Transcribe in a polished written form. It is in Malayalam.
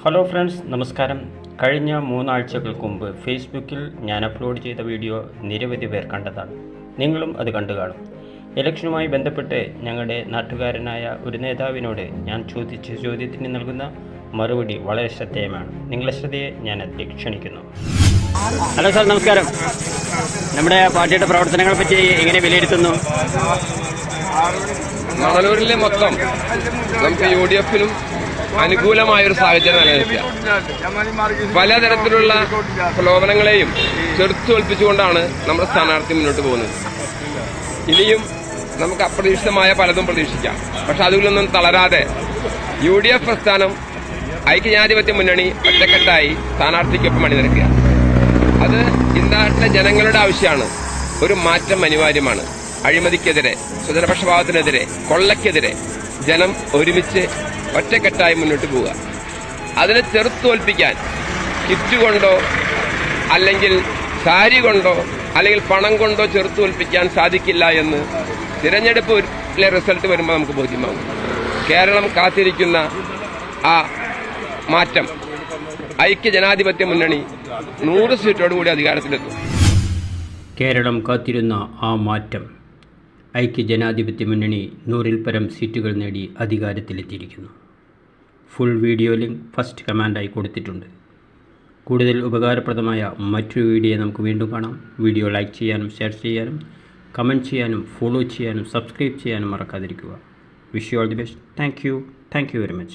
ഹലോ ഫ്രണ്ട്സ്, നമസ്കാരം. കഴിഞ്ഞ 3 ആഴ്ചകൾക്ക് മുമ്പ് ഫേസ്ബുക്കിൽ ഞാൻ അപ്ലോഡ് ചെയ്ത വീഡിയോ നിരവധി പേർ കണ്ടതാണ്. നിങ്ങളും അത് കണ്ടു കാണും. ഇലക്ഷനുമായി ബന്ധപ്പെട്ട് ഞങ്ങളുടെ നാട്ടുകാരനായ ഒരു നേതാവിനോട് ഞാൻ ചോദിച്ച ചോദ്യത്തിന് നൽകുന്ന മറുപടി വളരെ ശ്രദ്ധേയമാണ്. നിങ്ങളുടെ ശ്രദ്ധയെ ഞാൻ അതിലേക്ക് ക്ഷണിക്കുന്നു. ഹലോ സാർ, നമസ്കാരം. നമ്മുടെ പാർട്ടിയുടെ പ്രവർത്തനങ്ങളെ പറ്റി എങ്ങനെ വിലയിരുത്തുന്നു? മണലൂരിലെ മൊത്തം നമുക്ക് UDFനും അനുകൂലമായൊരു സാഹചര്യം നിലനിൽക്കുക. പലതരത്തിലുള്ള പ്രലോഭനങ്ങളെയും ചെറുത്തുതോൽപ്പിച്ചുകൊണ്ടാണ് നമ്മുടെ സ്ഥാനാർത്ഥി മുന്നോട്ട് പോകുന്നത്. ഇനിയും നമുക്ക് അപ്രതീക്ഷിതമായ പലതും പ്രതീക്ഷിക്കാം. പക്ഷെ അതിലൊന്നും തളരാതെ UDF പ്രസ്ഥാനം ഐക്യജനാധിപത്യ മുന്നണി ഒറ്റക്കെട്ടായി സ്ഥാനാർത്ഥിക്കൊപ്പം അണിനിരക്കുക. അത് ഇന്നാട്ടിലെ ജനങ്ങളുടെ ആവശ്യമാണ്. ഒരു മാറ്റം അനിവാര്യമാണ്. അഴിമതിക്കെതിരെ, സ്വജനപക്ഷപാതത്തിനെതിരെ, കൊള്ളയ്ക്കെതിരെ ജനം ഒരുമിച്ച് ഒറ്റക്കെട്ടായി മുന്നോട്ട് പോവുക. അതിനെ ചെറുത്തോൽപ്പിക്കാൻ കിറ്റ് കൊണ്ടോ അല്ലെങ്കിൽ സാരി കൊണ്ടോ അല്ലെങ്കിൽ പണം കൊണ്ടോ ചെറുത്തോൽപ്പിക്കാൻ സാധിക്കില്ല എന്ന് തിരഞ്ഞെടുപ്പിലെ റിസൾട്ട് വരുമ്പോൾ നമുക്ക് ബോധ്യമാകും. കേരളം കാത്തിരിക്കുന്ന ആ മാറ്റം ഐക്യജനാധിപത്യ മുന്നണി 100 സീറ്റോടുകൂടി അധികാരത്തിലെത്തും. കേരളം കാത്തിരുന്ന ആ മാറ്റം ഐക്യജനാധിപത്യ മുന്നണി 100-ൽ പരം സീറ്റുകൾ നേടി അധികാരത്തിലെത്തിയിരിക്കുന്നു. ഫുൾ വീഡിയോ ലിങ്ക് ഫസ്റ്റ് കമാൻഡായി കൊടുത്തിട്ടുണ്ട്. കൂടുതൽ ഉപകാരപ്രദമായ മറ്റൊരു വീഡിയോ നമുക്ക് വീണ്ടും കാണാം. വീഡിയോ ലൈക്ക് ചെയ്യാനും ഷെയർ ചെയ്യാനും കമൻറ്റ് ചെയ്യാനും ഫോളോ ചെയ്യാനും സബ്സ്ക്രൈബ് ചെയ്യാനും മറക്കാതിരിക്കുക. Wish you all the best. Thank you very much.